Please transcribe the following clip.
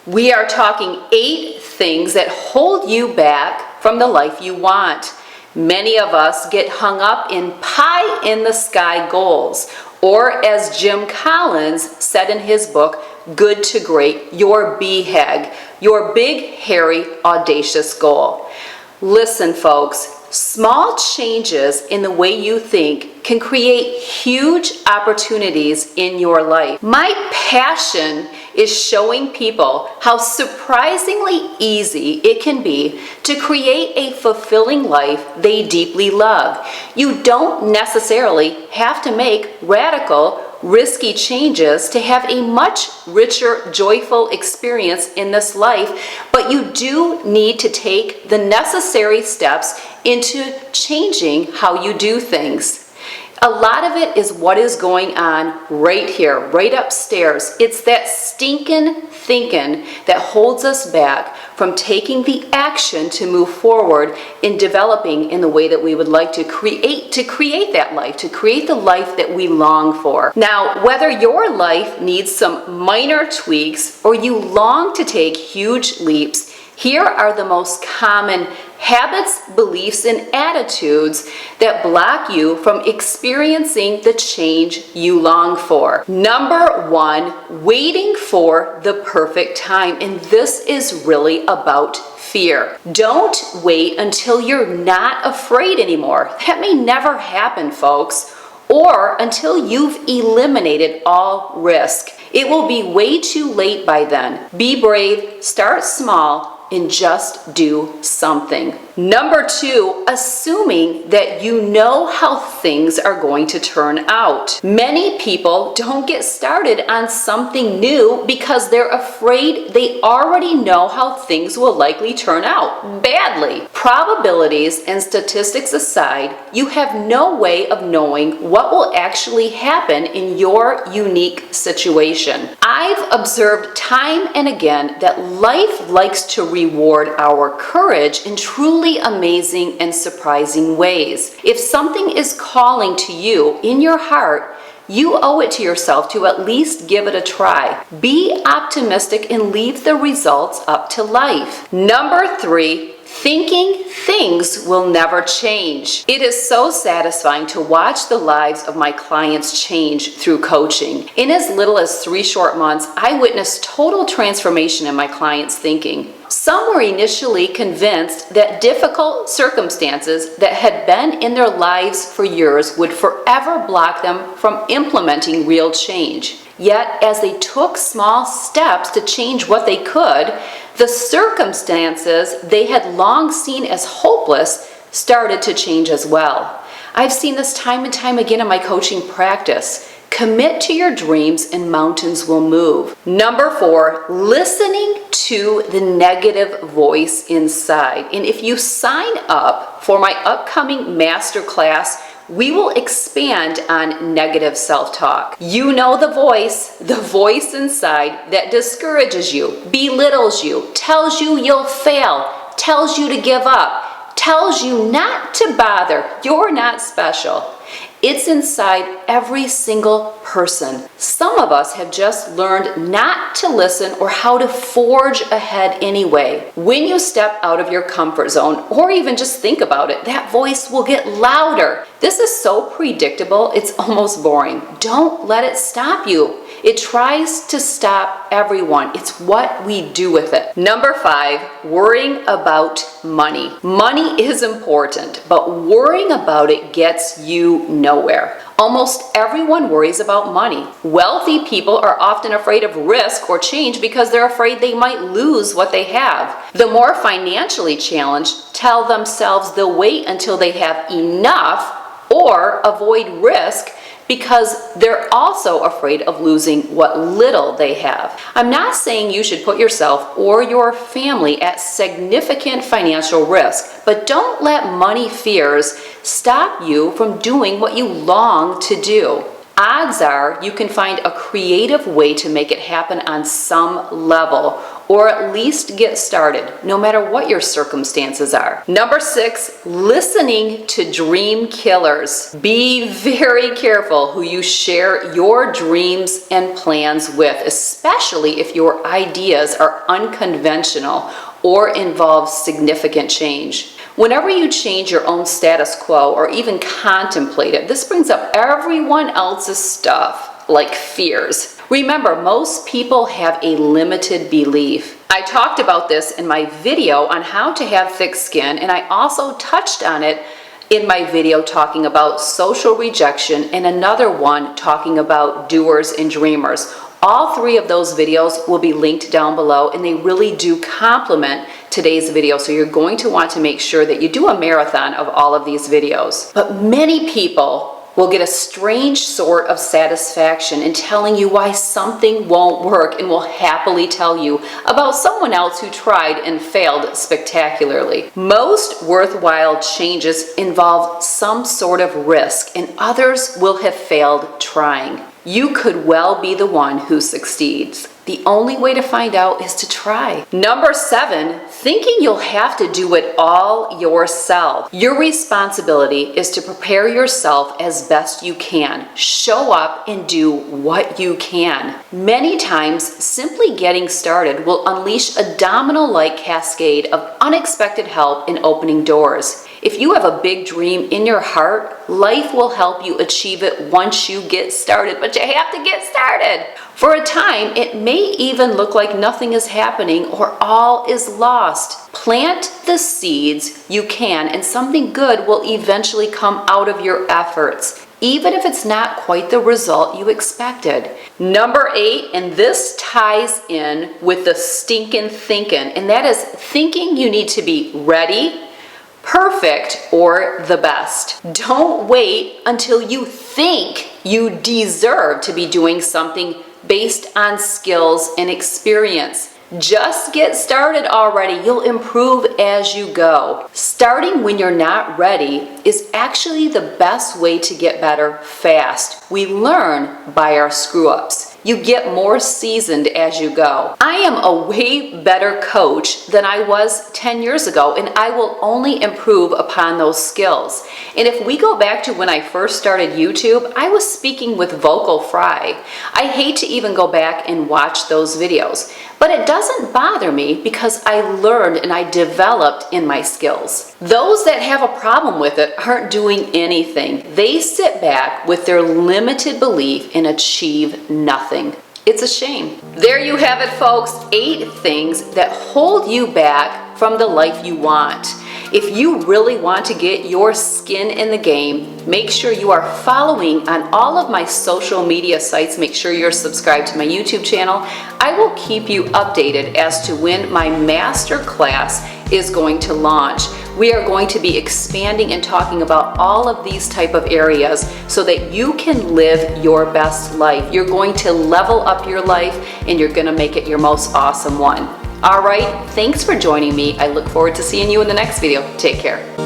We are talking 8 things that hold you back from the life you want. Many of us get hung up in pie-in-the-sky goals, or as Jim Collins said in his book, Good to Great, your BHAG, your big, hairy, audacious goal. Listen, folks, small changes in the way you think can create huge opportunities in your life. My passion is showing people how surprisingly easy it can be to create a fulfilling life they deeply love. You don't necessarily have to make radical, risky changes to have a much richer, joyful experience in this life, but you do need to take the necessary steps into changing how you do things. A lot of it is what is going on right here, right upstairs. It's that stinking thinking that holds us back from taking the action to move forward in developing in the way that we would like to create that life, to create the life that we long for. Now, whether your life needs some minor tweaks or you long to take huge leaps, here are the most common habits, beliefs, and attitudes that block you from experiencing the change you long for. Number 1, waiting for the perfect time. And this is really about fear. Don't wait until you're not afraid anymore. That may never happen, folks. Or until you've eliminated all risk. It will be way too late by then. Be brave, start small, and just do something. Number 2, assuming that you know how things are going to turn out. Many people don't get started on something new because they're afraid they already know how things will likely turn out badly. Probabilities and statistics aside, you have no way of knowing what will actually happen in your unique situation. I've observed time and again that life likes to reward our courage in truly amazing and surprising ways. If something is calling to you in your heart, you owe it to yourself to at least give it a try. Be optimistic and leave the results up to life. Number 3, thinking things will never change. It is so satisfying to watch the lives of my clients change through coaching. In as little as 3 short months, I witnessed total transformation in my clients' thinking. Some were initially convinced that difficult circumstances that had been in their lives for years would forever block them from implementing real change. Yet, as they took small steps to change what they could, the circumstances they had long seen as hopeless started to change as well. I've seen this time and time again in my coaching practice. Commit to your dreams and mountains will move. Number 4, listening to the negative voice inside. And if you sign up for my upcoming masterclass, we will expand on negative self-talk. You know the voice inside that discourages you, belittles you, tells you you'll fail, tells you to give up, tells you not to bother, you're not special. It's inside every single person. Some of us have just learned not to listen or how to forge ahead anyway. When you step out of your comfort zone, or even just think about it, that voice will get louder. This is so predictable, it's almost boring. Don't let it stop you. It tries to stop everyone. It's what we do with it. Number 5, worrying about money. Money is important, but worrying about it gets you nowhere. Almost everyone worries about money. Wealthy people are often afraid of risk or change because they're afraid they might lose what they have. The more financially challenged tell themselves they'll wait until they have enough or avoid risk because they're also afraid of losing what little they have. I'm not saying you should put yourself or your family at significant financial risk, but don't let money fears stop you from doing what you long to do. odds are you can find a creative way to make it happen on some level, or at least get started, no matter what your circumstances are. Number 6, listening to dream killers. Be very careful who you share your dreams and plans with, especially if your ideas are unconventional or involve significant change. Whenever you change your own status quo or even contemplate it, this brings up everyone else's stuff, like fears. Remember, most people have a limited belief. I talked about this in my video on how to have thick skin, and I also touched on it in my video talking about social rejection and another one talking about doers and dreamers. All 3 of those videos will be linked down below, and they really do complement today's video, so you're going to want to make sure that you do a marathon of all of these videos. But many people will get a strange sort of satisfaction in telling you why something won't work, and will happily tell you about someone else who tried and failed spectacularly. Most worthwhile changes involve some sort of risk, and others will have failed trying. You could well be the one who succeeds. The only way to find out is to try. Number 7, thinking you'll have to do it all yourself. Your responsibility is to prepare yourself as best you can. Show up and do what you can. Many times, simply getting started will unleash a domino-like cascade of unexpected help in opening doors. If you have a big dream in your heart, life will help you achieve it once you get started, but you have to get started. For a time, it may even look like nothing is happening or all is lost. Plant the seeds you can, and something good will eventually come out of your efforts, even if it's not quite the result you expected. Number 8, and this ties in with the stinking thinking, and that is thinking you need to be ready, perfect, or the best. Don't wait until you think you deserve to be doing something based on skills and experience. Just get started already. You'll improve as you go. Starting when you're not ready is actually the best way to get better fast. We learn by our screw-ups. You get more seasoned as you go. I am a way better coach than I was 10 years ago, and I will only improve upon those skills. And if we go back to when I first started YouTube, I was speaking with vocal fry. I hate to even go back and watch those videos, but it doesn't bother me because I learned and I developed in my skills. Those that have a problem with it aren't doing anything. They sit back with their limited belief and achieve nothing. It's a shame. There you have it, folks. 8 things that hold you back from the life you want. If you really want to get your skin in the game, make sure you are following on all of my social media sites. Make sure you're subscribed to my YouTube channel. I will keep you updated as to when my master class is going to launch. We are going to be expanding and talking about all of these type of areas so that you can live your best life. You're going to level up your life, and you're going to make it your most awesome one. All right, thanks for joining me. I look forward to seeing you in the next video. Take care.